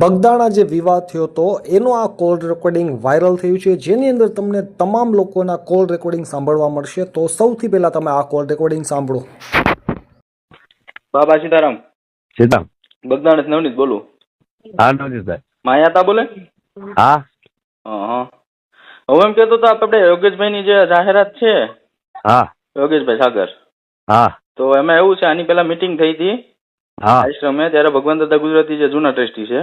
બગદાણા જે વિવાદ થયો હતો એનો આ કોલ રેકોર્ડિંગ વાયરલ થયું છે, જેની અંદર તમને તમામ લોકોના કોલ રેકોર્ડિંગ સાંભળવા મળશે. તો સૌથી પહેલા તમે આ કોલ રેકોર્ડિંગ સાંભળો. બાબા સીતારામ, સીતારામ. બગદાણા નવનીત બોલું. હા નવજીતભાઈ. માયાતા બોલે? હા હા. હું એમ કહેતો હતો આપણે યોગેશભાઈ ની જે જાહેરાત છે, હા યોગેશભાઈ સાગર, હા તો એમાં એવું છે, આની પેલા મીટિંગ થઈ હતી હા આશ્રમે, ત્યારે ભગવાન દાદા ગુજરાતી જે જૂના ટ્રસ્ટી છે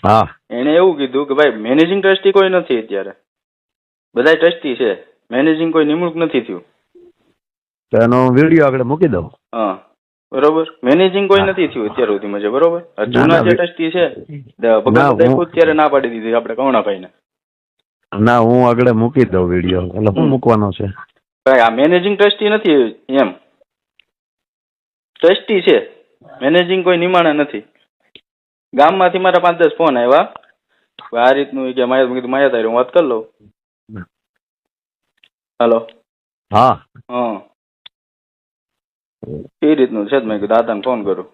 હા એને એવું કીધું કે ભાઈ મેનેજિંગ ટ્રસ્ટી કોઈ નથી અત્યારે, બધા ટ્રસ્ટી છે, મેનેજિંગ કોઈ નિમણૂક નથી થયું. તો એનો વિડીયો આગળ મૂકી દઉં. હા બરોબર, મેનેજિંગ કોઈ નથી થયું અત્યાર સુધીમાં છે. બરોબર, જૂના જે ટ્રસ્ટી છે ભગવાન દાદા ખુદ ત્યારે ના પાડી દીધી આપણે કરુણાભાઈ ને. ના, હું આગળ મૂકી દઉં વિડીયો. એટલે શું મૂકવાનો છે? ભાઈ આ મેનેજિંગ ટ્રસ્ટી નથી એમ, ટ્રસ્ટી છે, મેનેજિંગ કોઈ નિમાણા નથી. ગામમાંથી મારા 5-10 ફોન આવ્યા આ રીતનું કે માયા તારી હું વાત કરી લઉં. હાલો. હા હા એ રીતનું છે, મેં કીધું દાદાને ફોન કરું.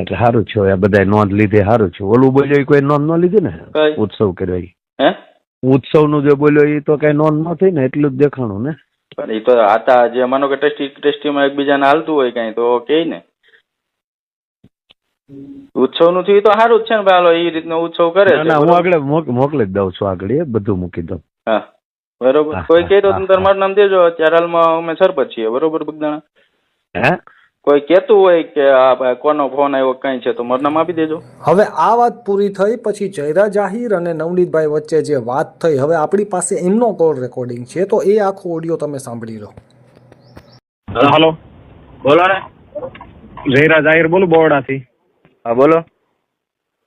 એટલે સારું છે, આ બધા નોંધ લીધે સારું છે. ઓલું બોલ્યો એ કોઈ નોંધ ન લીધી ને, કઈ ઉત્સવ કર્યો એ. હે ઉત્સવ નું જે બોલ્યો એ તો કઈ નોંધ ન થઈ ને, એટલું જ દેખાણું ને. પણ એ તો આતા જે માનો કે ટ્રસ્ટીમાં એકબીજાને હાલતું હોય કઈ તો કે ને ઉત્સવ નું થયું તો સારું જ છે ને ભાઈ. હાલો એ રીતનો ઉત્સવ કરે છે. ના, હું આગળ મોકલી જ દઉં છું. આગળ એ બધું મૂકી દઉં. હા બરોબર. કોઈ કહે તો તમે મારું નામ દેજો. અત્યારે હાલમાં અમે સરપંચ છીએ બરોબર બગદાણા. હે કોઈ કહેતું હોય કે આ કોનો ફોન આવ્યો કઈ છે તો મારું નામ આપી દેજો. હવે આ વાત પૂરી થઈ પછી જયરા જાહીર અને નવનીતભાઈ વચ્ચે જે વાત થઈ, હવે આપણી પાસે એમનો કોલ રેકોર્ડિંગ છે, તો એ આખો ઓડિયો તમે સાંભળી લો. હલો, બોલો ને. જયરા જાહેર બોલું બોરડાથી. હા બોલો.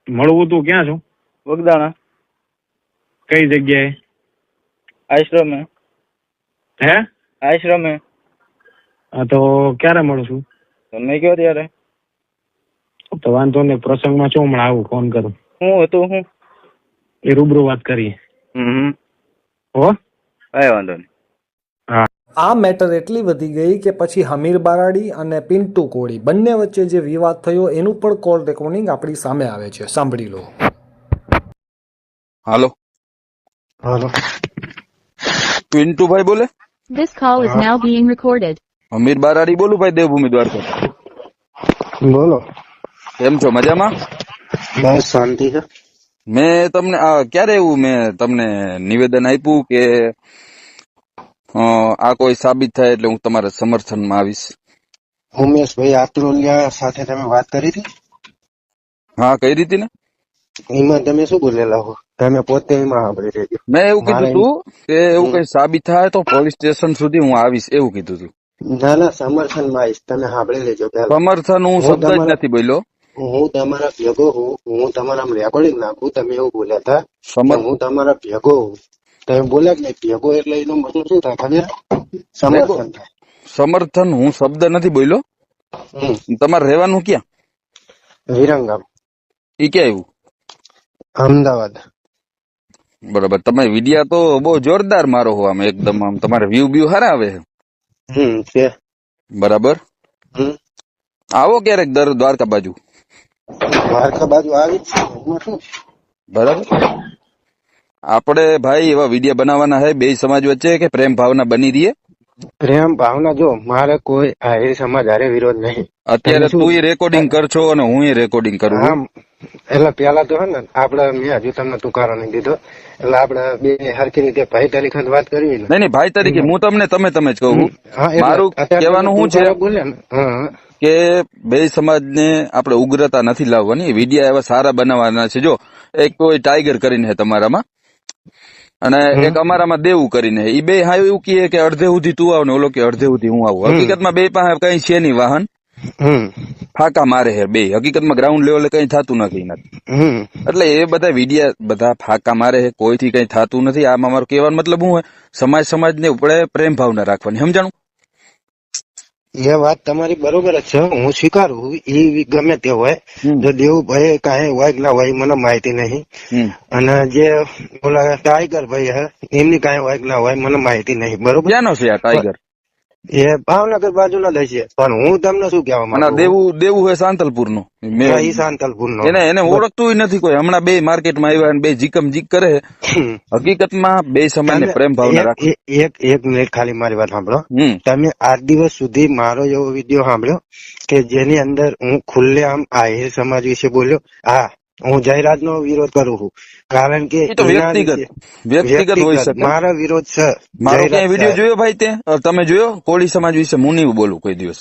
મળવું તું ક્યાં છું? બગદાણા કઈ જગ્યાએ? આશ્રમે. હે? આશ્રમે. હા તો ક્યારે મળું છું? તમે કયો ત્યારે. તો વાંધો નહીં, પ્રસંગમાં છું હમણાં આવું, ફોન કરું. હું હતું હું એ રૂબરૂ વાત કરીએ. હો કઈ વાંધો નહીં. આ મેટર એટલી વધી ગઈ કે પછી હમીર બારાડી અને પિન્ટુ કોળી બંને વચ્ચે જે વિવાદ થયો એનું પણ કોલ રેકોર્ડિંગ આપણી સામે આવે છે, સાંભળી લો. હાલો, હાલો. પિન્ટુભાઈ બોલે? This call is now being recorded. અમીર બારાડી બોલું ભાઈ, દેવભૂમિ દ્વારકા. બોલો. કેમ છો, મજામાં? બસ શાંતિ છે. મેં તમને ક્યારે એવું મેં તમને નિવેદન આપ્યું કે આ કોઈ સાબિત થાય એટલે હું તમારા સમર્થનમાં આવીશ? ઉમેશભાઈ આત્રોલિયા સાથે તમે વાત કરી હતી? હા, કઈ રીતે ને? એમાં તમે શું બોલેલા હો? તમે પોતે એમાં સાંભળી રહેજો. મેં એવું કીધું હતું કે એવું કઈ સાબિત થાય તો પોલીસ સ્ટેશન સુધી હું આવીશ, એવું કીધું હતું. ના ના, સમર્થનમાં આવીશ, તમે સાંભળી લેજો. સમર્થન હું શબ્દ જ નથી બોલ્યો. હું તમારા ભેગો હું, હું તમારા રેકોર્ડિંગ નાખું. તમે એવું બોલ્યા હતા કે હું તમારા ભેગો હું. તમે બોલ્યા કે નહીં ભેગો, એટલે એનો મતલબ શું થાય ખબર? સમર્થન થાય. સમર્થન હું શબ્દ નથી બોલ્યો. તમારે રહેવાનું ક્યાં? વિરંગામ. ઈ ક્યાં આવ્યું? અમદાવાદ. બરાબર. તમે વિડિયા તો બહુ જોરદાર મારો હો, આમ એકદમ આમ તમારે વ્યૂ બ્યુ સારા આવે છે. બરાબર. આવો ક્યારેક દ્વારકા બાજુ. દ્વારકા બાજુ આવી જ છે, એમાં શું? બરાબર. આપણે ભાઈ એવા વિડિયા બનાવવાના છે બે સમાજ વચ્ચે કે પ્રેમ ભાવના બની રહીએ. પ્રેમ ભાવના જો મારે કોઈ આહિર સમાજ હારે વિરોધ નહીં. અત્યારે તું રેકોર્ડિંગ કરશો અને હું રેકોર્ડિંગ કરું. હા, એટલે પેલા તો હે ને આપડે મેં હજુ તમને તુકારો નહીં દીધો, એટલે આપડે બે હરખી રીતે ભાઈ તરીકે વાત કરવી ને. નહીં ભાઈ તરીકે હું તમને તમે જ કહું. મારું કહેવાનું શું છે બોલે ને કે બે સમાજને આપણે ઉગ્રતા નથી લાવવાની, વિડિયા એવા સારા બનાવવાના છે. જો એક કોઈ ટાઈગર કરીને છે તમારામાં અને એક અમારામાં દેવું કરીને, એ બે હા એવું કહે કે અડધે સુધી તું આવ ને ઓલો કે અડધે સુધી હું આવું. હકીકતમાં બે પાસે કઈ છે નહીં વાહન, ફાકા મારે છે બે. હકીકતમાં ગ્રાઉન્ડ લેવલે કઈ થતું નથી. એટલે એ બધા વિડિયા બધા ફાકા મારે છે, કોઈથી કઈ થતું નથી. આમાં મારો કહેવાનો મતલબ શું હોય, સમાજને આપણે પ્રેમ ભાવના રાખવાની, સમજાણું? એ વાત તમારી બરોબર જ છે, હું સ્વીકારું. એ ગમે તે હોય, જો દેવુભાઈ કાંઈ હોય કે ના હોય મને માહિતી નહીં, અને જે ઓલા ટાઈગર ભાઈ હે એમની કાંઈ હોય કે ના હોય મને માહિતી નહીં. બરોબર. ક્યાંનો છે આ ટાઈગર? એ ભાવનગર બાજુના જ હશે, પણ હું તમને શું કહેવા અને આ માંગુ દેવું હે સાંતલપુર નું ઈ સાંતલપુર નો એને ઓળખતું નથી કોઈ. હમણાં બે માર્કેટમાં આવ્યા અને બે જીકમ જીક કરે. હકીકતમાં બે સમાજને પ્રેમ ભાવના રાખો. એક મિનિટ ખાલી મારી વાત સાંભળો. હમ તમે આજ દિવસ સુધી મારો એવો વિડીયો સાંભળ્યો કે જેની અંદર હું ખુલ્લે આમ આહિર સમાજ વિશે બોલ્યો? હા, હું જાહેરાત નો વિરોધ કરું છું, કારણ કે એ તો વ્યક્તિગત હોઈ શકે. મારો વિરોધ છે. મારો ક્યાંય વિડીયો જોયો ભાઈ તે? તમે જોયો કોળી સમાજ વિશે? હું નહીં બોલું કોઈ દિવસ.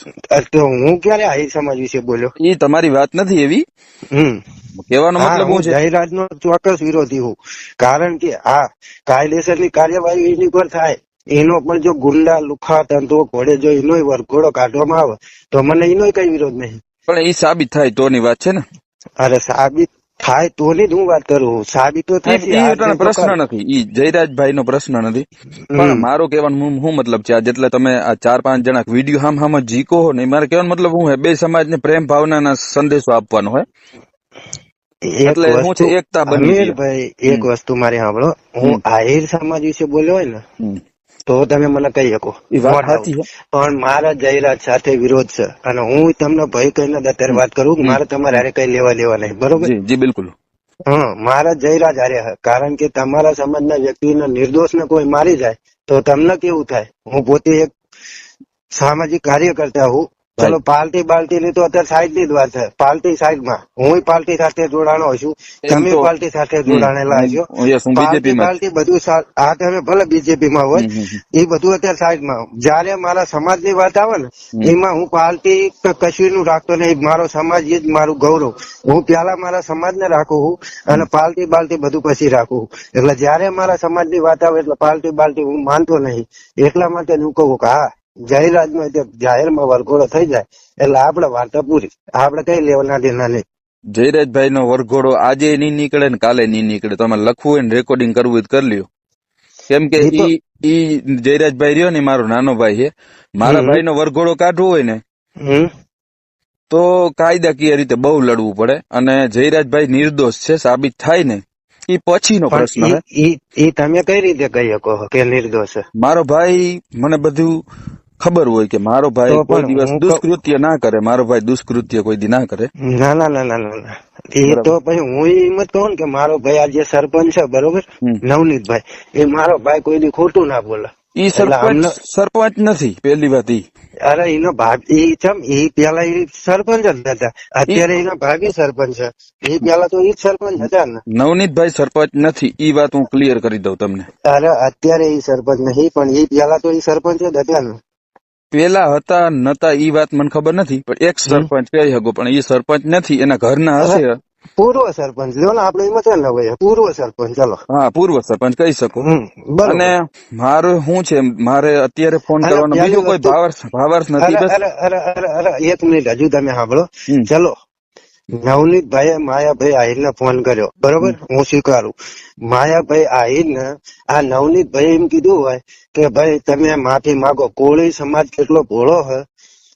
તો હું ક્યારે આહિર સમાજ વિશે બોલ્યો? એ તમારી વાત નથી એવી. કહેવાનો મતલબ હું શું છે? જાહેરાત નો ચોક્કસ વિરોધી હું, કારણ કે આ કાયદેસરની કાર્યવાહી એની પર થાય. એનો પણ જો ગુંડા લુખા તંતુઓ ઘોડે જો એનો વરઘોડો કાઢવામાં આવે તો મને એનો કઈ વિરોધ નહીં. પણ એ સાબિત થાય તોની વાત છે ને. અરે સાબિત થાય તો ની જ હું વાત કરું. સાબિત તો થાય પ્રશ્ન નથી. ઈ જયરાજભાઈ નો પ્રશ્ન નથી. પણ મારો કહેવાનો શું મતલબ છે, આ જેટલા તમે આ 4-5 જણા વિડીયો હામ જીકો હો ને, મારે કહેવાનો મતલબ શું હે, બે સમાજને પ્રેમ ભાવનાના સંદેશો આપવાનો હોય. એટલે હું છે એકતા બની. ભાઈ એક વસ્તુ મારી સાંભળો, હું આહિર સમાજ વિશે બોલ્યો હોય ને તો તમે મને કહી શકો, પણ મારા જાહેરાત સાથે વિરોધ છે. અને હું તમને ભાઈ કહીને અત્યારે વાત કરું કે મારે તમારે હારે કઈ લેવા દેવા નહીં, બરોબર? જી બિલકુલ. મારા જાહેરાત હારે, કારણ કે તમારા સમાજના વ્યક્તિને નિર્દોષ ને કોઈ મારી જાય તો તમને કેવું થાય? હું પોતે એક સામાજિક કાર્યકર્તા હું. ચલો પાર્ટી બાલ્ટી ની તો અત્યારે સાઈડ ની જ વાત છે. પાર્ટી સાઈડ માં, હું પાર્ટી સાથે જોડાણો છું, તમે પાર્ટી સાથે જોડાણેલા છો. પાર્ટી બધું આ તમે ભલે બીજેપી માં હોય, એ બધું અત્યારે સાઈડ માં. જયારે મારા સમાજ ની વાત આવે ને એમાં હું પાર્ટી કશું નું રાખતો નહીં. મારો સમાજ એ જ મારું ગૌરવ. હું પેલા મારા સમાજ ને રાખું છું અને પાર્ટી બાલ્ટી બધું પછી રાખું. એટલે જયારે મારા સમાજ ની વાત આવે એટલે પાર્ટી બાલ્ટી હું માનતો નહીં. એટલા માટે હું કહું કે હા, જાહેરાતમાં જાહેરમાં વરઘોડો થઈ જાય એટલે આપડે વાર્તા પૂરી. આપડે કઈ લેવાના દેના નહીં. જયરાજભાઈ નો વરઘોડો આજે નહીં નીકળે ને કાલે નહીં નીકળે. તમારે લખવું હોય ને રેકોર્ડિંગ કરવું હોય કરી લ્યો. કેમ કે ઈ જયરાજભાઈ રહ્યો ને મારો નાનો ભાઈ છે. મારા ભાઈ નો વરઘોડો કાઢવો હોય ને તો કાયદાકીય રીતે બહુ લડવું પડે. અને જયરાજભાઈ નિર્દોષ છે સાબિત થાય ને એ પછીનો પ્રશ્ન છે. તમે કઈ રીતે કહી શકો કે નિર્દોષ છે? મારો ભાઈ, મને બધું ખબર હોય કે મારો ભાઈ કોઈ દિવસ દુષ્કૃત્ય ના કરે. મારો ભાઈ દુષ્કૃત્ય કોઈ દી ના કરે. ના ના ના ના ના, એ તો પછી હું એમ જ કહું કે મારો ભાઈ આ જે સરપંચ છે બરોબર, નવનીતભાઈ, એ મારો ભાઈ કોઈ દી ખોટું ના બોલે. ઈ સરપંચ નથી પેલી વાત. ઈ અરે એનો ભાભી એ પેલા એ સરપંચ જ હતા, અત્યારે એના ભાભી સરપંચ છે. એ પેલા તો એ જ સરપંચ હતા ને. નવનીતભાઈ સરપંચ નથી, ઈ વાત હું ક્લિયર કરી દઉં તમને. અરે અત્યારે એ સરપંચ નહીં, પણ એ પેલા તો એ સરપંચ જ હતા ને. પેલા હતા નતા ઈ વાત મને ખબર નથી, પણ એક સરપંચ કહી શકો, પણ એ સરપંચ નથી. એના ઘરના હશે. પૂર્વ સરપંચ લ્યો ને, આપડે એમાં ચાલ હોય પૂર્વ સરપંચ. ચાલો હા, પૂર્વ સરપંચ કહી શકો. અને મારે શું છે, મારે અત્યારે ફોન કરવાનો બીજો કોઈ ભાવાર્થ નથી. અરે એક મિનિટ હજુ તમે સાંભળો. ચલો, નવનીતભાઈ માયાભાઈ આહિર ને ફોન કર્યો બરોબર, હું સ્વીકારું. માયાભાઈ આહિર ને આ નવનીતભાઈ એમ કીધું હોય કે ભાઈ તમે માફી માંગો. કોળી સમાજ કેટલો ભોળો છે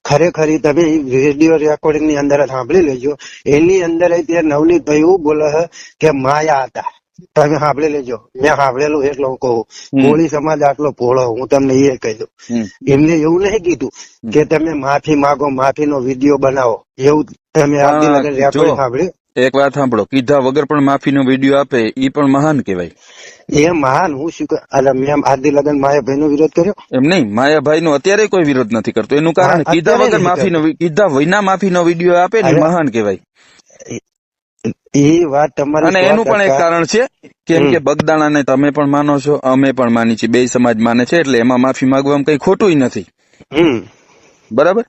ખરેખર. તમે રેડિયો રેકોર્ડિંગ ની અંદર સાંભળી લેજો. એની અંદર નવનીતભાઈ એવું બોલે છે કે માયા હતા. તમે સાંભળી લેજો, મેં સાંભળેલું એટલે હું કહું. કોળી સમાજ આટલો ભોળો, હું તમને એ કહી દઉં. એમને એવું નહીં કીધું કે તમે માફી માંગો, માફી નો વિડીયો બનાવો, એવું તમે રેકોર્ડિંગ સાંભળ્યું? એક વાત સાંભળો, કીધા વગર પણ માફી નો વિડીયો આપે એ પણ મહાન કહેવાય. એ મહાન હું શું મેં આદિ લગન માયાભાઈ નો વિરોધ કર્યો? એમ નહીં, માયાભાઈ નો અત્યારે કોઈ વિરોધ નથી કરતો. એનું કારણ કીધા વગર કીધા વિના માફી નો વિડીયો આપે ને મહાન કહેવાય. એ વાત તમારી. અને એનું પણ એક કારણ છે, કેમ કે બગદાણાને તમે પણ માનો છો, અમે પણ માની છીએ, બે સમાજ માને છે, એટલે એમાં માફી માંગવામાં કઈ ખોટું નથી. બરાબર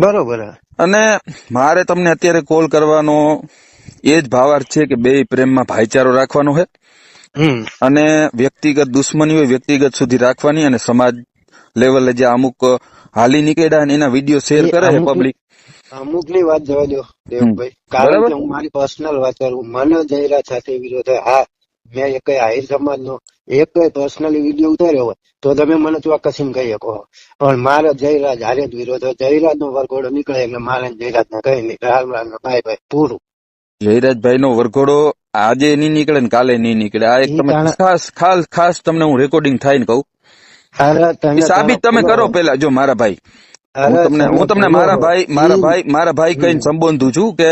બરોબર. અને મારે તમને અત્યારે કોલ કરવાનો એ જ ભાવાર્થ છે કે બે પ્રેમમાં ભાઈચારો રાખવાનો છે. અને વ્યક્તિગત દુશ્મની હોય વ્યક્તિગત સુધી રાખવાની. અને સમાજ લેવલે જે અમુક હાલી નીકળ્યા એના વિડીયો શેર કરે છે પબ્લિક. અમુક ની વાત જવા દો દેવભાઈ, કારણ કે હું મારી પર્સનલ વાત કરું. મને જાહેરાત સાથે વિરોધ. હા, મેં એક આહિર સમાજ નો એક પર્સનલી વિડીયો ઉતાર્યો હોય તો તમે મને ચોક્કસ કહી શકો. પણ મારે જાહેરાત હારે જ વિરોધ હોય. જાહેરાત નો વરઘોડો નીકળે એટલે મારે જાહેરાત ને કઈ નહીં. ભાઈ ભાઈ પૂરું. જયરાજભાઈ નો વરઘોડો આજે નહીં નીકળે ને કાલે નહીં નીકળે. આ એક તમે ખાસ તમને હું રેકોર્ડિંગ થાય ને કહું અરે તમે સાબિત તમે કરો પેલા. જો મારા ભાઈ, હું તમને મારા ભાઈ કહીને સંબોધું છું કે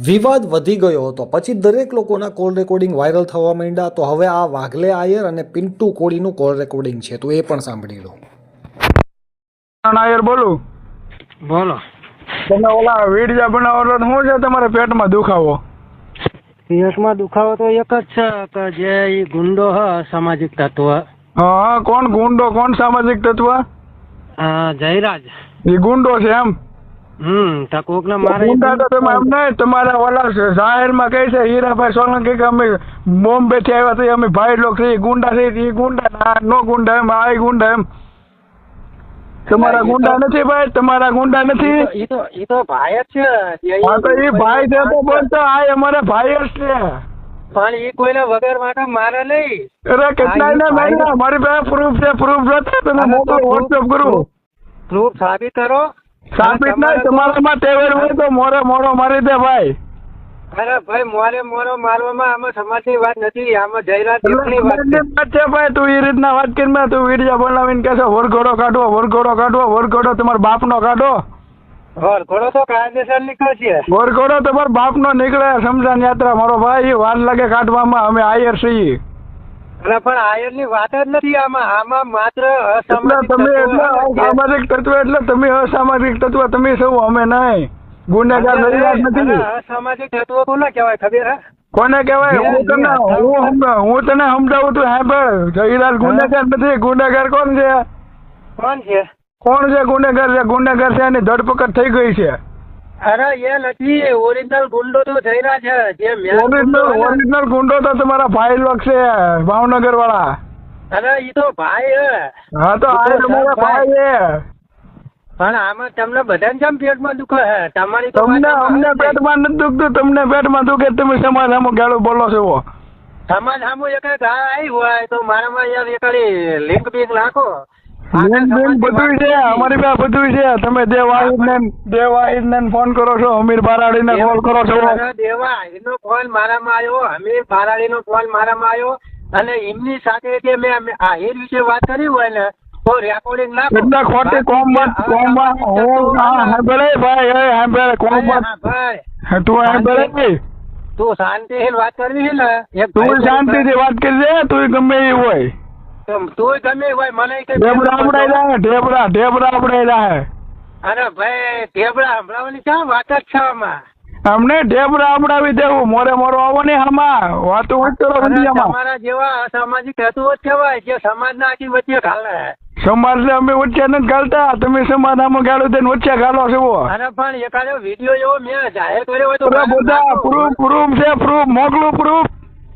વિવાદ વધી ગયો હતો પછી દરેક લોકોના કોલ રેકોર્ડિંગ વાયરલ થવા માંડ્યા. તો હવે આ વાઘલે આયર અને પિન્ટુ કોળીનું કોલ રેકોર્ડિંગ છે, તો એ પણ સાંભળી લો. આયર બોલું. બોલો. તમે ઓલા વીડિયા બનાવો શું છે તમારે પેટમાં દુખાવો? પેટમાં દુખાવો તો એક જ છે કે જે ઈ ગુંડો હ સામાજિક તત્વ. હા, કોણ ગુંડો, કોણ સામાજિક તત્વ? જયરાજ. એ ગુંડો છે એમ? તો કોક ને મારે ગુંડા તો તમે એમ નહીં, તમારા ઓલા જાહેરમાં કહે છે હીરાભાઈ સોલંકી કે અમે બોમ્બે થી આવ્યા તો અમે ભાઈ લોક છે, ગુંડા છે, એ ગુંડા નો ગુંડા એમ, આ ગુંડા એમ. તમારા ગુંડા નથી ભાઈ, તમારા ગુંડા નથી. ઈ તો ભાઈ જ છે. હા તો એ ભાઈ છે તો બોલતો આ અમારા ભાઈ જ છે. પણ ઈ કોઈને વગર માટે મારે નહીં. અરે કેટલાય ને ભાઈ, મારી પાસે પ્રૂફ છે, પ્રૂફ જોતા તમે મોકલો, વોટ્સએપ કરું. પ્રૂફ સાબિત કરો. સાબિત નહીં, તમારામાં ટેવર હોય તો મોરે મોડો મારી દે ભાઈ. અરે ભાઈ મોરે મોરો મારવામાં આમાં સમાજની વાત નથી, આમાં જયરાજ ની વાત છે ભાઈ. તું એ રીતના વાત કરીને તું વિડીયો બનાવીને કહેશો વરઘોડો કાઢવો, વરઘોડો કાઢવો, વરઘોડો તમારા બાપનો કાઢો. વરઘોડો તો કાયદેસર નીકળશે. વરઘોડો તમારા બાપનો નીકળે, સમજાન યાત્રા મારો ભાઈ, વાર લાગે કાઢવામાં. અમે આયર છીએ. અરે પણ આયર ની વાત જ નથી આમાં, આમાં માત્ર તમે એટલે અસામાજિક તત્વ, એટલે તમે અસામાજિક તત્વ, તમે સૌ, અમે નહીં. ગુનેગાર નથી. અસામાજિક તત્વો કોને કહેવાય ખબર હે? કોને કહેવાય? હું તને સમજાવું તું સાંભળ. જયરાજ ગુનેગાર નથી. ગુનેગાર કોણ છે? કોણ છે? કોણ છે ગુનેગાર? છે ગુનેગાર છે, એની ધરપકડ થઈ ગઈ છે. અરે એ નથી, ઓરિજિનલ ગુંડો તો જયરાજ છે. જે ઓરિજિનલ ગુંડો તો તમારા ભાઈ લોક છે, ભાવનગર વાળા. અરે ઈ તો ભાઈ હે. હા તો આ તમારા ભાઈ છે. પણ આમાં તમને બધાને કેમ પેટમાં દુખે છે? તમારી તો તમને અમને પેટમાં નથી દુખતું, તમને પેટમાં દુખે. તમે સમાજ સામું ગાળું બોલો છો. સમાજ સામું એક ગાળ આવી હોય તો મારામાં યાર એક લિંક બીક નાખો. બધું છે અમારી પાસે, બધું છે. તમે દેવાહિદ ને ફોન કરો છો, અમીર બારાડી ને કોલ કરો છો. દેવાહિદ નો ફોન મારામાં આવ્યો, અમીર બારાડી નો ફોન મારામાં આવ્યો, અને એમની સાથે જે મેં આહિર વિશે વાત કરી હોય ને તો રેકોર્ડિંગ ના એટલે ખોટી કોમમાં તું શાંતિથી વાત કરવી છે ને, તું શાંતિથી વાત કરજે. તું ગમે એ હોય, તું ગમે હોય, મને ઢેબરા આપડાઈ જાય, ઢેબરા આપડાઈ જાય. અરે ભાઈ ઢેબરા સંભળાવવાની ક્યાં વાત જ છે આમાં? અમને ઢેબરા આપડાવી દેવું, મોરે મોરો આવો ને આમાં વાતો કરો. તમારા જેવા અસામાજિક તત્વો જ કહેવાય જે સમાજના આખી વચ્ચે ઘાલે. સમાજ ને અમે વચ્ચે નથી ઘાલતા, તમે સમાજ આમાં ગાળો દઈને વચ્ચે ઘાલો છો. અરે પણ એકાદો વિડીયો એવો મેં જાહેર કર્યો હોય તો બધા પ્રૂફ છે, પ્રૂફ મોકલું, પ્રૂફ.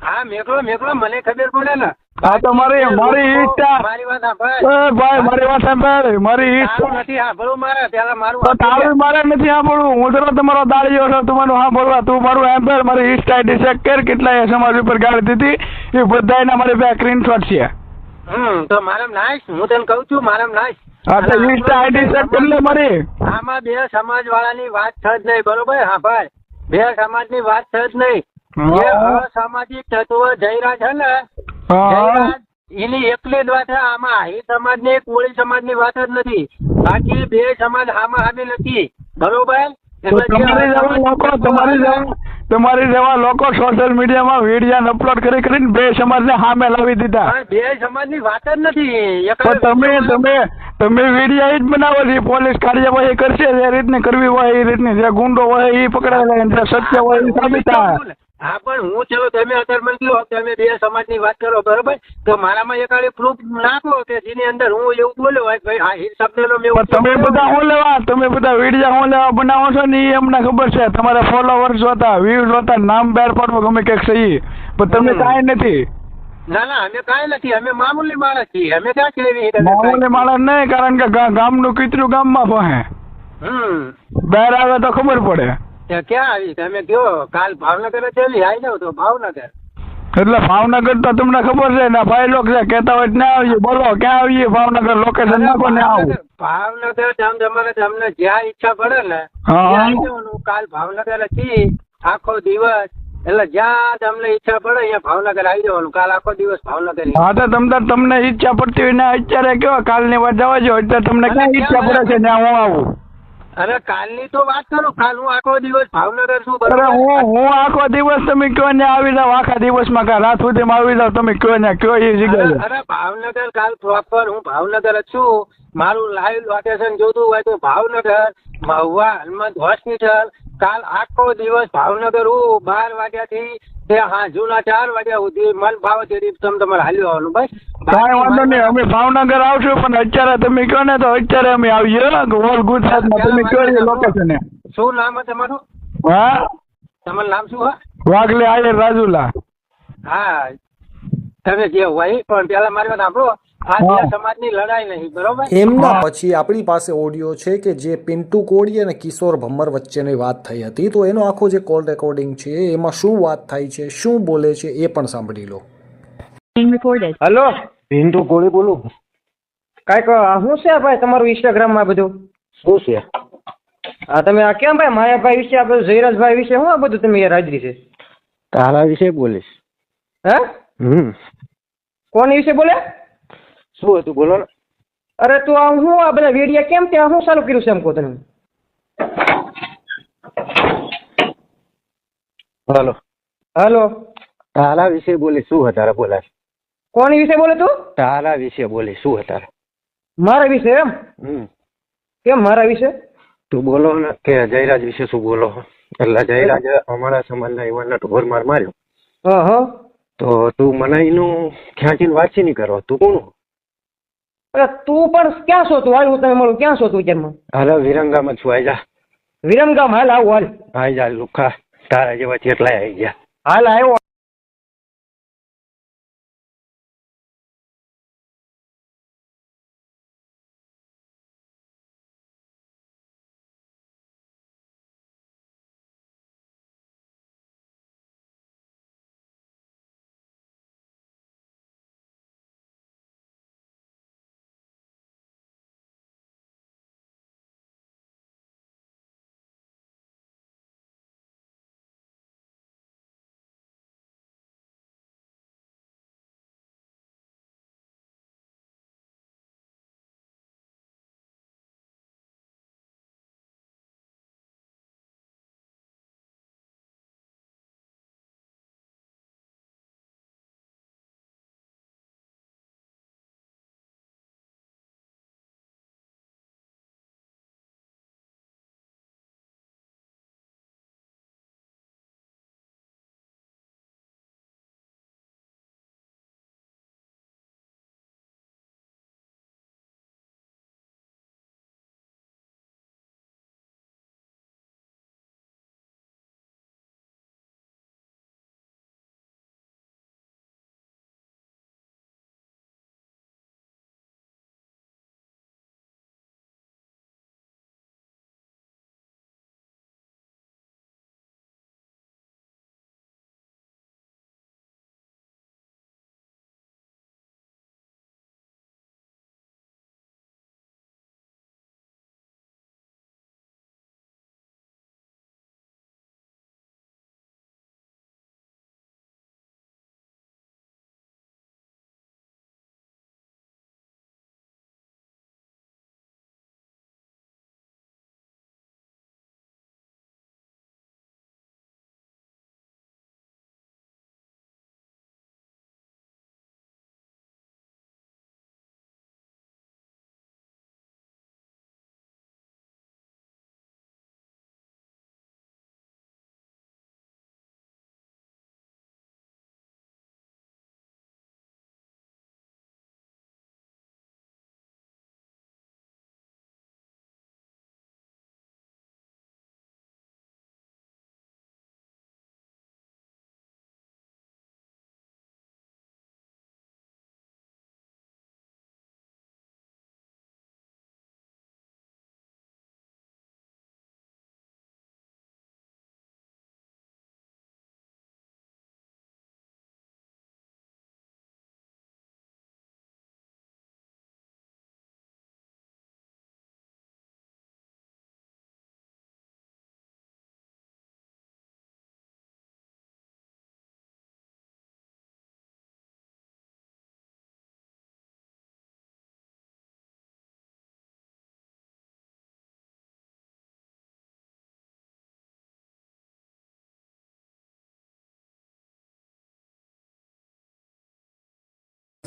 હા મેકલો મને ખબર પડે ને. હા તો મારી ઈચ્છા. મારી વાત સાંભળ ભાઈ, મારી વાત સાંભળ. મારી ઈચ્છા નથી સાંભળવું મારે, પેલા મારું તારું મારે નથી સાંભળવું. હું તો તમારો દાળીઓ છું, તમારું સાંભળવા. તું મારું સાંભળ. મારી ઈચ્છા આઈડી ચેક કર, કેટલા સમાજ ઉપર ગાળી દીધી એ બધા મારી પાસે સ્ક્રીનશોટ છે. તો મારામ નાઈશ, હું તને કઉ છું મારામ નાઈશ. હા તો ઈચ્છા આઈડી ચેક કરી લે મારી. આમાં બે સમાજ વાળાની વાત છે જ નહીં, બરોબર? હા ભાઈ, બે સમાજ ની વાત છે જ નહીં. જે અસામાજિક તત્વ જયરાજ છે ને, જયરાજ એની એકલી જ વાત છે આમાં. આહિર સમાજ ની, કોળી સમાજ ની વાત જ નથી. બાકી બે સમાજ આમાં આવી નથી, બરોબર? તમારી જેવા લોકો સોશિયલ મીડિયામાં વિડીયો અપલોડ કરીને બે સમાજને સામે લાવી દીધા. બે સમાજ ની વાત જ નથી. તમે વિડીયો જ બનાવો છો. પોલીસ કાર્યવાહી કરશે જે રીતની કરવી હોય એ રીતની, જે ગુંડો હોય એ પકડાય, જે સત્ય હોય એ સાબિત થાય. હા પણ હું ચલો તમે અત્યારે મને કહો તમે બે સમાજ ની વાત કરો, બરોબર? તો મારામાં એકાડે પ્રૂફ નાખો કે જેની અંદર હું એવું બોલ્યો હોય ભાઈ આ હિર શબ્દ મેં. તમે બધા વિડીયો હું લેવા બનાવો છો ને એ અમને ખબર છે. તમારા ફોલોવર્સ જોતા, વ્યૂઝ જોતા, નામ બહાર પાડવું ગમે કંઈક સહી, પણ તમે કાંઈ નથી. ના અમે કાંઈ નથી, અમે મામૂલી માણસ છીએ. અમે ક્યાં કેવી મામૂલી માણસ નહીં, કારણ કે ગામનું કીતરું ગામમાં પહોંચે. બહાર આવે તો ખબર પડે. ક્યાં આવી તમે કયો? કાલ ભાવનગર છે, આવી જાવ તો ભાવનગર. એટલે ભાવનગર તો તમને ખબર છે ને, ભાઈ લોકો છે કેતા હોય ના આવીએ. બોલો ક્યાં આવીએ? ભાવનગર લોકેશન નાખો ને આવું. ભાવનગર તમને જ્યાં ઈચ્છા પડે ને ત્યાં આવી જવાનું. કાલ ભાવનગર હતી આખો દિવસ, એટલે જ્યાં તમને ઈચ્છા પડે અહીંયા ભાવનગર આવી જવાનું. કાલ આખો દિવસ ભાવનગર. હા તો તમને ઈચ્છા પડતી હોય ને અત્યારે કેવા કાલની વાત જવા જો અત્યારે તમને ક્યાં ઈચ્છા પડે છે ત્યાં હું આવું. અરે કાલની તો વાત કરું. કાલ હું આખો દિવસ ભાવનગર છું. અરે બરોબર. હું આખો દિવસ તમે કયો ને આવી જાવ આખા દિવસમાં કાલ રાત સુધીમાં આવી જાવ તમે કયો ને કયો એ જગ્યાએ. અરે ભાવનગર કાલ પ્રોપર હું ભાવનગર જ છું. મારું લાઈવ લોકેશન જોતું હોય તો ભાવનગર મહુવા હનુમંત હોસ્પિટલ. કાલ આખો દિવસ ભાવનગર હું 12 વાગ્યાથી તે હાંજુના 4 વાગ્યા સુધી મન ભાવે તેથી તમારે હાલ્યું આવવાનું. બસ કાંઈ વાંધો નહીં અમે ભાવનગર આવશું પણ અત્યારે તમે કહો ને તો અત્યારે અમે આવીએ ઓલ ગુજરાતમાં તમે કયો એ લોકેશન. શું નામ છે તમારું? હા તમારું નામ શું હા? વાઘલે આયર રાજુલા. હા તમે જે હોય પણ પેલા મારી વાત સાંભળો. આ જે સમાજની લડાઈ નહીં. બરોબર. એમના પછી આપણી પાસે ઓડિયો છે કે જે પિન્ટુ કોળી અને કિશોર ભમ્મર વચ્ચેની વાત થઈ હતી, તો એનો આખો જે કોલ રેકોર્ડિંગ છે એમાં શું વાત થાય છે, શું બોલે છે એ પણ સાંભળી લો. Being recorded. હલો, પિન્ટુ કોળી બોલું. કાંઈક શું છે ભાઈ તમારું ઇન્સ્ટાગ્રામમાં બધું? શું છે? હા તમે આ કેમ ભાઈ માયાભાઈ વિશે આ બધું જયરાજભાઈ વિશે શું આ બધું તમે યાર હાજરી છે? તારા વિશે બોલીશ. હે કોની વિશે બોલે? શું હતું બોલો ને. અરે તું આ હું આ બધા વિડીયા કેમ ત્યાં શું ચાલુ કર્યું છે એમ કહો તમે? હાલો. હલો, તારા વિશે બોલી શું હતા બોલાય? કોની વિશે બોલે તું? તારા વિશે બોલી શું હતા? મારા વિશે એમ? કેમ મારા વિશે? તું બોલો ને કે જયરાજ વિશે શું બોલો? એટલે જયરાજ અમારા સમાજના યુવાનને ઢોર માર માર્યો. હા તો તું મને એનું ખેંચીને વાંચી નહીં કરો. તું કોણ? અરે તું પણ ક્યાં છો તું? હાલ હું તને મળું. ક્યાં છો તું અત્યારમાં? હાલો વિરંગામાં છું. આઈ જા. વિરમગામ હાલ આવું હાલ. આઈ જા લુખા. તારા જેવા કેટલાય આવી ગયા. હાલ આવ્યો.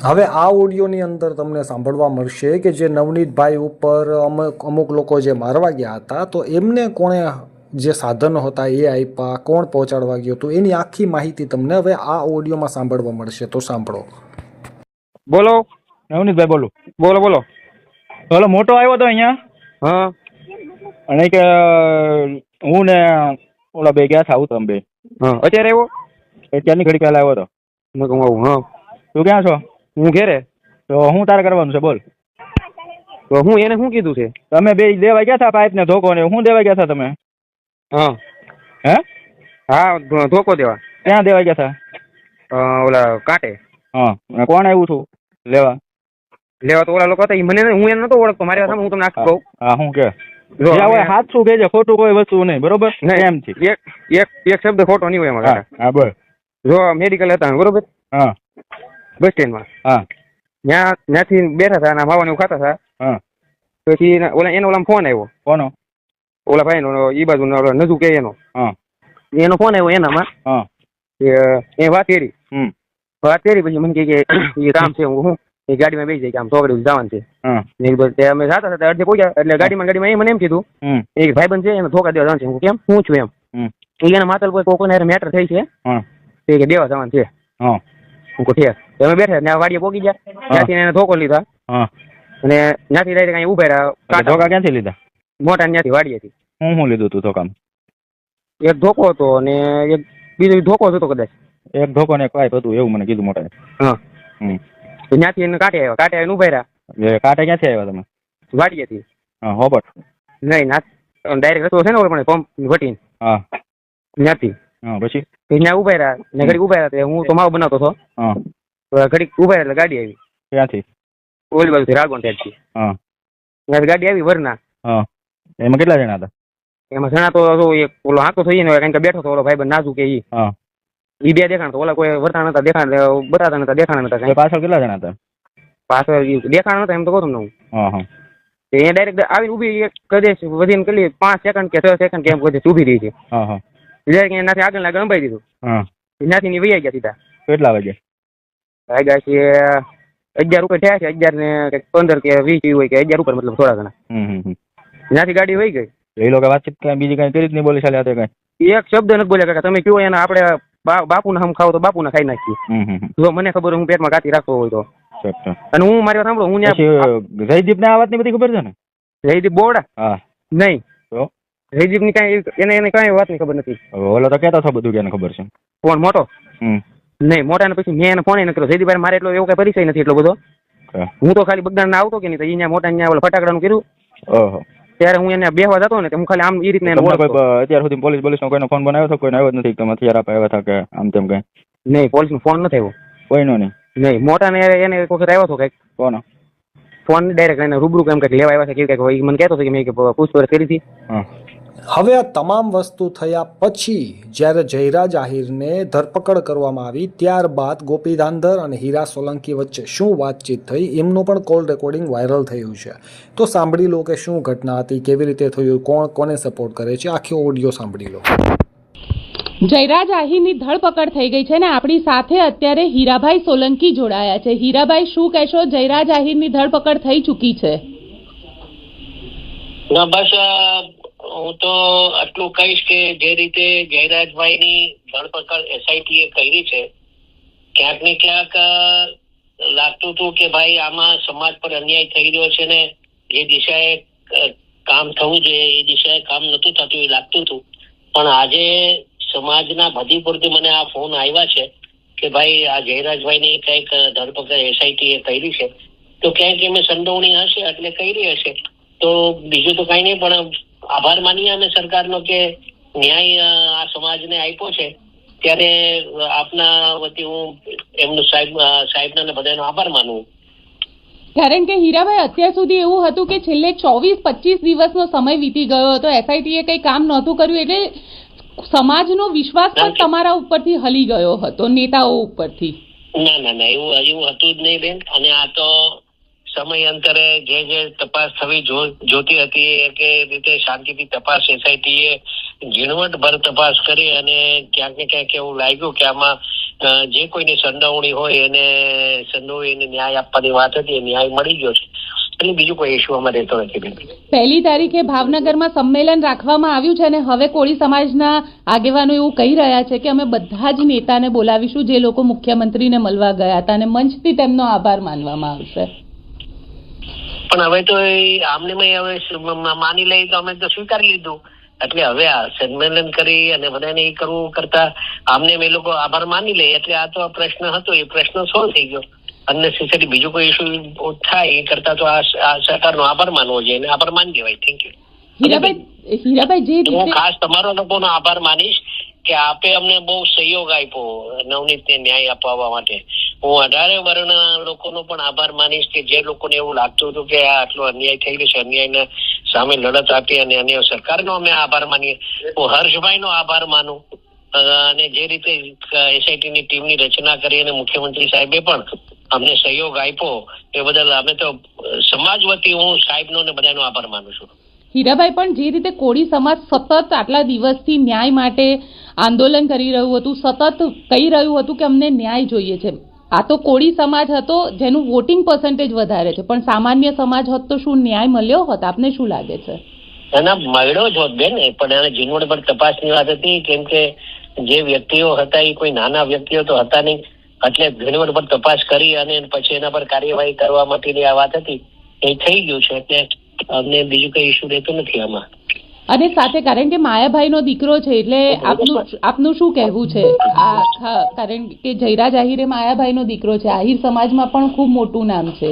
હવે આ ઓડિયોની અંદર તમને સાંભળવા મળશે કે જે નવનીતભાઈ ઉપર અમુક લોકો જે મારવા ગયા હતા તો એમને કોણે જે સાધનો હતા એ આપ્યા, કોણ પહોંચાડવા ગયું હતું, એની આખી માહિતી તમને હવે આ ઓડિયોમાં સાંભળવા મળશે. તો સાંભળો. બોલો નવનીતભાઈ બોલું. બોલો બોલો. ઓલો મોટો આવ્યો હતો અહીંયા. હા. અને કે હું ને ઓલા બે ગયા હતા ઉત્તમ બે. હા. અત્યારે આવ્યો? અત્યારની ઘડી પહેલા આવ્યો હતો. હા. તું ક્યાં છો? હું ઘેરે. તો હું તારે કરવાનું છે બોલ. તો હું એને શું કીધું છે? તમે બે દેવા ગયા હતા પાઇપ ને ધોકો ને હું દેવા ગયા હતા તમે? હા. હે? હા ધોકો દેવા. ક્યાં દેવા ગયા હતા? ઓલા કાંટે. હા. કોણ આવ્યું છું લેવા? લેવા તો ઓલા લોકો હતા મને હું એને નતો ઓળખતો. મારી વાત હું તમને આખું કહું. હા હું કે સાચું કહેજે, ખોટું કોઈ વસ્તુ નહીં બરોબર? એમ છે એક શબ્દ ખોટો નહીં હોય એમાં. હા બોલ. જો મેડિકલ હતા બરોબર. હા. બસ સ્ટેન્ડમાં. હા. ત્યાંથી બેઠા હતા અને માવાનું ખાતા હતા. હા. પછી ઓલા ફોન આવ્યો. કોનો? ઓલા ભાઈ નો ઈ બાજુ નજુ કે એનો. હા. એનો ફોન આવ્યો એનામાં. હા. એ વાત કરી. વાત કરી પછી મને કે એ કામ છે હું એ ગાડીમાં બેસી જાય કે આમ ચોકડી જવાનું છે. અમે જતા હતા અડધે પહોંચ્યા એટલે ગાડીમાં એ મને એમ કીધું એક ભાઈબંધ છે એને ધોકા દેવા જવાનું છે. હું કેમ હું છું એમ. એના માતલ પર કોઈને મેટર થઈ છે કે દેવા જવાનું છે. હું ઠેર અમે બેઠા ત્યાં વાડીએ પોગી ગયા. ત્યાંથી એને ધોકો લીધા અને ત્યાંથી ડાયરેક્ટ અહીં ઉભા રહ્યા. ધોકા ક્યાંથી લીધા? મોટા ત્યાંથી વાડીએથી. હું લીધું તું ધોકામાં? એક ધોકો હતો અને એક બીજો ધોકો હતો કદાચ. એક ધોકો ને પાઇપ હતું એવું મને કીધું મોટા. હા. ત્યાંથી એને કાંઠે આવ્યા. કાંઠે આવીને ઉભા રહ્યા. કાંઠે ક્યાંથી આવ્યા તમે? વાડીએથી. હા હોબટ. નહીં ના ડાયરેક્ટ રસ્તો છે ને પણ પંપ વટીને. હા. ત્યાંથી. હા પછી? ત્યાં ઉભા રહ્યા ને ઘડીક ઉભા રહ્યા. હું તો માવો બનાવતો હતો. હા. ઘડીક ઉભા એટલે ગાડી આવી. ક્યાંથી? ઓલી બાજુથી રાગોન સાઈડથી. હા. ત્યાંથી ગાડી આવી વરના. હા. એમાં કેટલા જણા હતા? એમાં જણા તો એક ઓલો હાથો થઈ ને કારણ કે બેઠો હતો ઓલો ભાઈ નાજુ કે ઈ. હા. ઈ બે દેખાણ ઓલા કોઈ વર્તાણ નતા દેખાણ બતાતા નતા દેખાણ નતા. પાછળ કેટલા જણા હતા? પાછળ દેખાણ નતા એમ તો કહું તમને હું. હા હા. એ ડાયરેક્ટ આવીને ઉભી કદાચ વધીને કેટલી 5 સેકન્ડ કે 6 સેકન્ડ કેમ કદાચ ઉભી રહી છે. હા હા. ડાયરેક્ટ એનાથી આગળ ગંભાઈ દીધું. હા. એનાથી ની વૈયા ગયા સીધા. કેટલા વાગે? વાગ્યા છે 11 ઉપર થયા છે. 11 ને 15 કે 20 હોય કે 11 ઉપર મતલબ થોડા ઘણા. એનાથી ગાડી વહી ગઈ. એ લોકો વાતચીત કઈ બીજી કઈ કરી જ નહીં બોલી ચાલે કઈ? એક શબ્દ નથી બોલ્યા કાકા. તમે કયો એને આપણે બાપુને હમ ખાવ તો બાપુને ખાઈ નાખીએ. જો મને ખબર હું પેટમાં કાઢી રાખતો હોય તો. અને હું મારી વાત સાંભળો હું જયદીપ ને આ વાત ની બધી ખબર છે ને? જયદીપ બોડા? હા. નહીં તો જયદીપ ની કઈ એને કઈ વાત ની ખબર નથી. ઓલો તો કેતો હતો બધું કે એને ખબર છે. કોણ મોટો? નહીં મોટા ને પછી મેં એને ફોન કર્યો. જયદીપ મારે એટલો એવો કઈ પરિચય નથી એટલો બધો. હું તો ખાલી બગદાણ ના આવતો કે નહીં તો અહીંયા મોટા અહીંયા ફટાકડાનું કર્યું. ઓહો. ત્યારે હું એને બેહવા જતો ને હું ખાલી આમ એ રીતના અત્યાર સુધી પોલીસ નો કોઈનો ફોન બનાવ્યો હતો? કોઈને આવ્યો જ નથી તમે અત્યારે આવ્યા હતા કે આમ તેમ કઈ? નહીં પોલીસ નો ફોન નથી આવ્યો. કોઈનો નહીં? નહીં મોટા ને એને એક વખત આવ્યો હતો કઈક. કોનો ફોન? ડાયરેક્ટ એને રૂબરૂ એમ કઈક લેવા આવ્યા છે કે મને કહેતો હતો કે મેં પૂછપરછ કરી હતી. હવે આ તમામ વસ્તુ થયા પછી જ્યારે જયરાજ આહિરને ધરપકડ કરવામાં આવી ત્યારબાદ ગોપી ધાંધર અને હીરા સોલંકી વચ્ચે શું વાતચીત થઈ એમનું પણ કોલ રેકોર્ડિંગ વાયરલ થયું છે. તો સાંભળી લો કે શું ઘટના હતી, કેવી રીતે થયું, કોણ કોને સપોર્ટ કરે છે, આખો ઓડિયો સાંભળી લો. જયરાજ આહિરની ધરપકડ થઈ ગઈ છે ને આપણી સાથે અત્યારે હીરાભાઈ સોલંકી જોડાયા છે. હીરાભાઈ શું કહેશો? જયરાજ આહિરની ધરપકડ થઈ ચૂકી છે. બસ હું તો આટલું કહીશ કે જે રીતે જયરાજભાઈની ધરપકડ એસઆઈટી એ કરી છે ક્યાંક ને ક્યાંક લાગતું હતું કે ભાઈ આમાં સમાજ પર અન્યાય થઈ રહ્યો છે ને જે દિશાએ કામ થવું જોઈએ એ દિશાએ કામ નતું થતું એ લાગતું હતું. પણ આજે સમાજના બધી પૂરતી મને આ ફોન આવ્યા છે કે ભાઈ આ જયરાજભાઈની કંઈક ધરપકડ એસઆઈટી એ કરી છે તો ક્યાંક એમને સંડોવણી હશે એટલે કરી હશે. તો બીજું તો કઈ નહીં પણ આભાર માનીએ અમે સરકારનો કે ન્યાય આ સમાજને આપ્યો છે ત્યારે આપના વતી હું એમનું સાહેબના બધાનો આભાર માનું. કારણ કે હીરાભાઈ અત્યાર સુધી એવું હતું કે છેલ્લે 24-25 દિવસનો સમય વીતી ગયો હતો, એસઆઈટીએ કંઈ કામ નહોતું કર્યું એટલે સમાજનો વિશ્વાસ પણ તમારા ઉપરથી હલી ગયો હતો, નેતાઓ ઉપરથી. ના એવું હતું જ નહીં બેન. અને આ તો સમયાંતરે જે તપાસ થવી જોતી હતી કે રીતે શાંતિથી તપાસ એસઆઈટીએ ઝીણવટભર તપાસ કરી અને ક્યાંક ને ક્યાંક એવું લાગ્યું કે આમાં જે કોઈની સંડોવણી હોય એને સંડોવીને ન્યાય આપવાની વાત હતી, એ ન્યાય મળી ગયો છે. એટલે બીજું કોઈ ઇસ્યુ અમારે રહેતો નથી બેન. 1 તારીખે ભાવનગરમાં સંમેલન રાખવામાં આવ્યું છે અને હવે કોળી સમાજના આગેવાનો એવું કહી રહ્યા છે કે અમે બધા જ નેતાને બોલાવીશું જે લોકો મુખ્યમંત્રીને મળવા ગયા હતા અને મંચથી તેમનો આભાર માનવામાં આવશે. પણ હવે તો આમને હવે માની લઈ તો અમે તો સ્વીકારી લીધું. એટલે હવે આ સંમેલન કરી અને બધાને એ કરવું કરતા આમને એ લોકો આભાર માની લે એટલે આ તો પ્રશ્ન હતો એ પ્રશ્ન સોલ્વ થઈ ગયો. અનનેસેસરી બીજું કોઈ ઇસ્યુ થાય એ કરતા તો આ સરકારનો આભાર માનવો જોઈએ અને આભાર માની લેવાય. Thank you. હીરાભાઈ, હું ખાસ તમારો લોકોનો આભાર માનીશ કે આપે અમને બહુ સહયોગ આપ્યો નવનીતને ન્યાય અપાવવા માટે. હું 18 વર્ગના લોકોનો પણ આભાર માનીશ કે જે લોકોને એવું લાગતું હતું કે આ આટલો અન્યાય થઈ રહ્યો છે, અન્યાયના સામે લડત આપી અને અન્ય સરકારનો અમે આભાર માનીએ. હું હર્ષભાઈનો આભાર માનું અને જે રીતે એસઆઈટીની ટીમની રચના કરી અને મુખ્યમંત્રી સાહેબે પણ અમને સહયોગ આપ્યો એ બદલ અમે તો સમાજ વતી હું સાહેબનો ને બધાનો આભાર માનું છું. હીરાભાઈ, પણ જે રીતે કોળી સમાજ સતત આટલા દિવસથી ન્યાય માટે આંદોલન કરી રહ્યું હતું, સતત કહી રહ્યું હતું કે અમને ન્યાય જોઈએ છે, આ તો કોળી સમાજ હતો જેનું વોટિંગ પર્સન્ટેજ વધારે છે, પણ સામાન્ય સમાજ હોત તો શું ન્યાય મળ્યો હોત? આપને શું લાગે છે? એના મળ્યો જ હોત બેન, પણ એને ઝીણવટ પર તપાસની વાત હતી કેમ કે જે વ્યક્તિઓ હતા એ કોઈ નાના વ્યક્તિઓ તો હતા નહીં. એટલે ઝીણવટ પર તપાસ કરી અને પછી એના પર કાર્યવાહી કરવા માટેની આ વાત હતી. એ થઈ ગયું છે એટલે અમને બીજું કઈ ઇસ્યુ રહેતો નથી આમાં. અને સાથે કારણ કે માયાભાઈનો દીકરો છે એટલે આપનું શું કહેવું છે? કારણ કે જયરાજ આહિરે માયાભાઈનો દીકરો છે, આહિર સમાજમાં પણ ખૂબ મોટું નામ છે.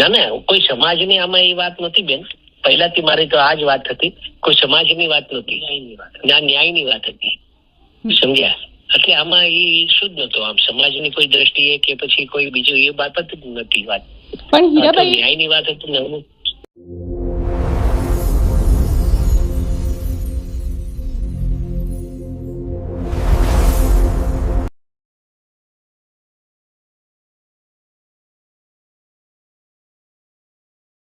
ના કોઈ સમાજની આમાં એ વાત નથી બેન. પહેલાથી મારી તો આ જ વાત હતી, કોઈ સમાજની વાત નથી, ન્યાયની વાત હતી. સમજ્યા? એટલે આમાં એ ઇસ્યુ જ નતો આમ સમાજની કોઈ દ્રષ્ટિએ કે પછી કોઈ બીજું એ બાબત જ નથી વાત. પણ હીરાભાઈ, ન્યાયની વાત હતી ને